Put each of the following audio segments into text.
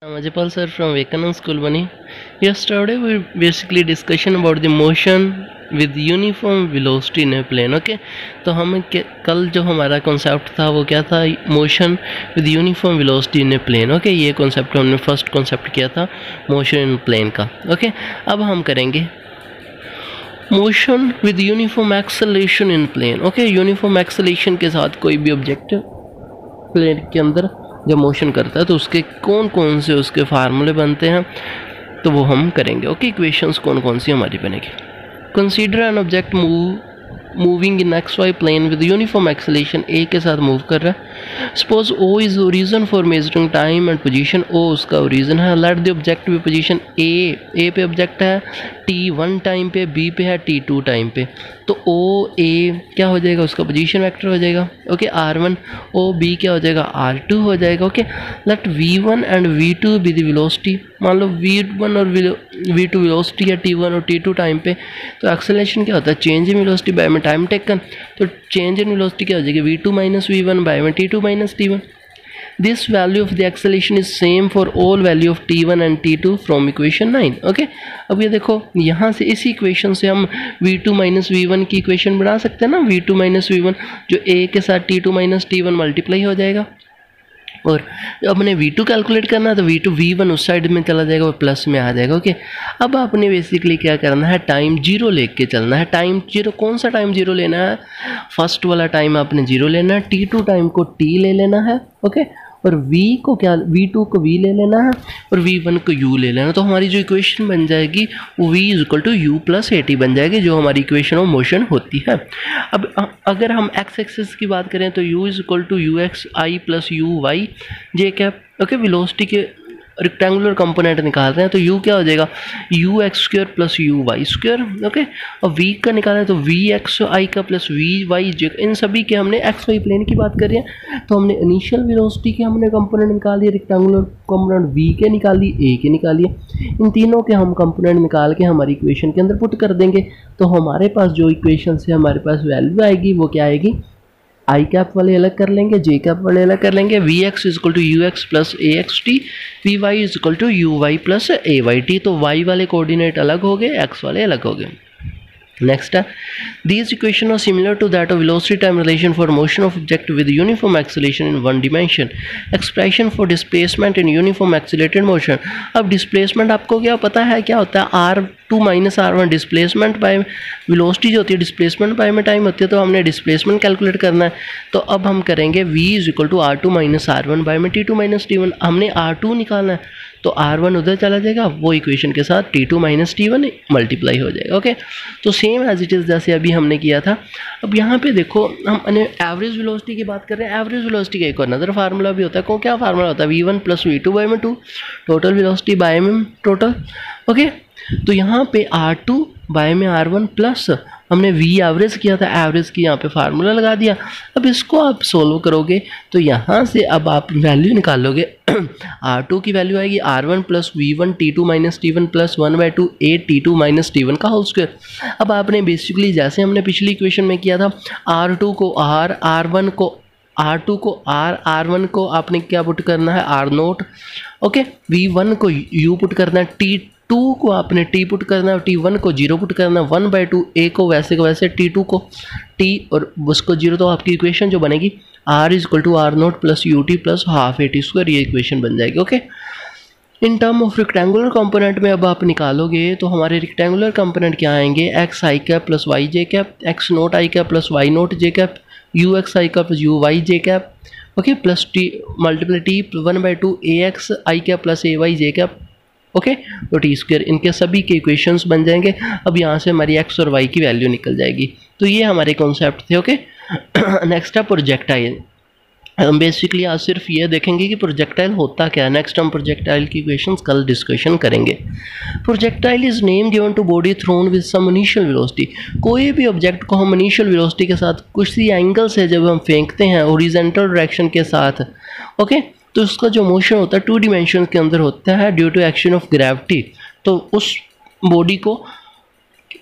I'm Ajapal sir from Vivekananda School, Bani. Yesterday we basically discussion about the motion with uniform velocity in a plane. Okay, तो हम कल जो हमारा concept था वो क्या था, motion with uniform velocity in a plane. Okay, ये कॉन्सेप्ट हमने फर्स्ट कॉन्सेप्ट किया था मोशन इन प्लेन का. ओके, अब हम करेंगे motion with uniform acceleration in plane. Okay, uniform acceleration के साथ कोई भी ऑब्जेक्ट प्लेन के अंदर जब मोशन करता है तो उसके कौन कौन से उसके फार्मूले बनते हैं, तो वो हम करेंगे. ओके, इक्वेशंस कौन कौन सी हमारी बनेगी. Consider an object moving in X Y plane with uniform acceleration, A के साथ मूव कर रहा है. Suppose O is origin for measuring time and position, O उसका ओरिजन है. Let the object be position A पे ऑब्जेक्ट है, t1 time पे, बी पे है t2 टाइम पे. तो ओ ए क्या हो जाएगा, उसका पोजीशन वेक्टर हो जाएगा. Okay, r1. ओ बी क्या हो जाएगा, r2 हो जाएगा. Okay, let v1 and v2 be the velocity. मान लो v1 और v2 वेलोसिटी है t1 और t2 टाइम पे. तो एक्सेलरेशन क्या होता है, चेंज इन वेलोसिटी बाय में टाइम टेकन. तो चेंज इन वेलोसिटी क्या हो जाएगी, v2 माइनस v1 बाय में t2 minus t1. This value of the acceleration is same for all value of t1 and t2 from equation 9. Okay, अब ये देखो यहाँ से इसी इक्वेशन से हम v2 माइनस v1 की इक्वेशन बना सकते हैं ना. v2 माइनस v1 जो a के साथ t2 माइनस t1 मल्टीप्लाई हो जाएगा. और जब हमने v2 कैलकुलेट करना है तो v2 v1 उस साइड में चला जाएगा और प्लस में आ जाएगा. ओके, अब आपने बेसिकली क्या करना है, टाइम जीरो लेके चलना है. टाइम जीरो, कौन सा टाइम जीरो लेना है, फर्स्ट वाला टाइम आपने जीरो लेना है. t2 टाइम को t ले लेना है. ओके, और v को क्या, v2 को v ले लेना है और v1 को u ले लेना. तो हमारी जो इक्वेशन बन जाएगी वो v is equal to u plus a t बन जाएगी, जो हमारी इक्वेशन ऑफ मोशन होती है. अब अगर हम x एक्सिस की बात करें तो u is equal to u x i plus u y j cap. Okay, velocity के रेक्टेंगुलर कंपोनेंट निकाल रहे हैं तो u क्या हो जाएगा, u x square plus u y square. Okay, और v का निकाला है तो v एक्स आई का प्लस v वाई जे. इन सभी के हमने एक्स वाई प्लेन की बात कर रहे हैं तो हमने इनिशियल वेलोसिटी के हमने कंपोनेंट निकाल दिए, रेक्टेंगुलर कंपोनेंट v के निकाल दिए, a के निकाल दिए. इन तीनों के हम कंपोनेंट निकाल के हमारी इक्वेशन के अंदर पुट कर देंगे. तो हमारे पास जो इक्वेशन से हमारे पास वैल्यू आएगी वो क्या आएगी, आई कैप वाले अलग कर लेंगे, जे कैप वाले अलग कर लेंगे. V x is equal to u x plus a x t, v y is equal to u y plus a y t. तो वाई वाले कोऑर्डिनेट अलग हो गए, एक्स वाले अलग हो गए. नेक्स्ट है, these equation are similar to that of velocity time relation for motion of object with uniform acceleration in one dimension. Expression for displacement in uniform accelerated motion. अब displacement आपको क्या पता है, क्या होता है, r2 minus r1. Displacement by velocity जो होती है डिस्प्लेसमेंट बाय में टाइम होती है, तो हमने डिस्प्लेसमेंट कैलकुलेट करना है. तो अब हम करेंगे v is equal to r2 minus r1 by में t2 माइनस t1. हमने r2 निकालना है तो r1 उधर चला जाएगा, वो इक्वेशन के साथ t2 माइनस t1 मल्टीप्लाई हो जाएगा. ओके, तो सेम एज इट इज़ जैसे अभी हमने किया था. अब यहाँ पे देखो हम एवरेज वेलोसिटी की बात कर रहे हैं. एवरेज वेलोसिटी का एक और नज़र फार्मूला भी होता है. क्या फार्मूला होता है, v1 प्लस v2 बाय में 2, टोटल वेलोसिटी बाय में टोटल. ओके, तो यहाँ पे r2 बाय में r1 प्लस हमने v एवरेज किया था, एवरेज की यहाँ पे फार्मूला लगा दिया. अब इसको आप सोल्व करोगे तो यहाँ से अब आप वैल्यू निकालोगे. r2 की वैल्यू आएगी r1 plus v1 t2 minus t1 plus 1/2 a t2 minus t1 का होल स्क्वायर. अब आपने बेसिकली जैसे हमने पिछली इक्वेशन में किया था, r2 को r, r1 को r2 को r, r1 को आपने क्या पुट करना है, r नोट. ओके, v1 को u पुट करना है, t2 को आपने t पुट करना है, t1 को 0 पुट करना है, 1/2 a को वैसे t2 को t और उसको 0. तो आपकी इक्वेशन जो बनेगी r is equal to r naught plus u t plus half a t square, ये इक्वेशन बन जाएगी. Okay, in term of rectangular component में अब आप निकालोगे तो हमारे रेक्टेंगुलर कंपोनेंट क्या आएंगे, x i cap plus y j cap, x naught i cap plus y naught j cap, u x i cap plus u y j cap. Okay, plus t multiply t 1/2 a x i cap plus a y j cap. Okay, तो t square, इनके सभी के equations बन जाएंगे. अब यहाँ से हमारी एक्स और वाई की वैल्यू निकल जाएगी. तो ये हमारे कॉन्सेप्ट थे. ओके, नेक्स्ट है प्रोजेक्टाइल. हम बेसिकली आज सिर्फ ये देखेंगे कि प्रोजेक्टाइल होता क्या है. नेक्स्ट हम प्रोजेक्टाइल की इक्वेशंस कल डिस्कशन करेंगे. Projectile is name given to body thrown with some initial velocity. कोई भी ऑब्जेक्ट को हम इनिशियल वेलोसिटी के साथ कुछ सी एंगल से जब हम फेंकते हैं हॉरिजॉन्टल डायरेक्शन के साथ, ओके, तो उसका जो मोशन होता है 2 डिमेंशन के अंदर होता है due to action of gravity. तो उस बॉडी को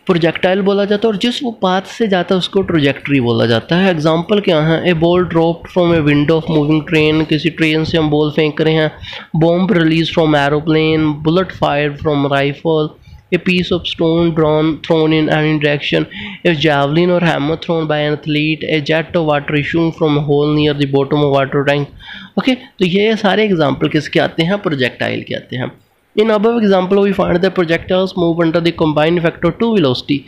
प्रोजेक्टाइल बोला जाता है, और जिस वो पाथ से जाता है उसको ट्रोजेक्ट्री बोला जाता है। एग्जांपल क्या है? A ball dropped from a window of moving train, किसी ट्रेन से हम बॉल फेंक रहे हैं। Bomb release from aeroplane, bullet fire from rifle, a piece of stone thrown in any direction, a javelin or hammer thrown by an athlete, a jet of water issuing from a hole near the bottom of water tank। Okay, तो ये सारे example किसके आते हैं? Projectile के आते हैं। इन above example we find that projectiles move under the combined effect of two velocity।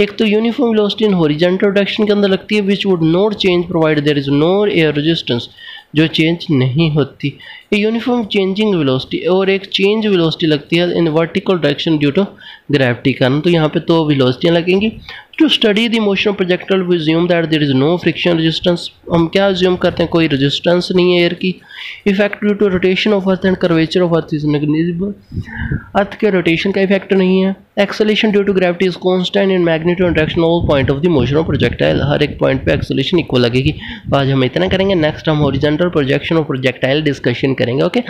एक तो uniform velocity in horizontal direction के अंदर लगती है, which would not change provided there is no air resistance, जो चेंज नहीं होती। यूनिफॉर्म चेंजिंग वेलोसिटी, और एक चेंज वेलोसिटी लगती है in vertical direction due to gravity कारण। तो यहाँ पे तो वेलोसिटियाँ लगेंगी। To study the motion of projectile we assume that there is no friction resistance. हम क्या अज्यूम करते हैं? कोई रेजिस्टेंस नहीं है एयर की। Effect due to rotation of earth and curvature of earth is negligible. Earth के रोटेशन का इफेक्ट नहीं है। Acceleration due to gravity is constant in magnitude and direction all point of the motion of projectile. हर एक point पे acceleration equal लगेगी। तो आज हम इतना करेंगे। नेक्स्ट हम हॉरिजॉन्टल प्रोजेक्शन और प्रोजेक्टाइल डिस्कशन करेंगे। ओके।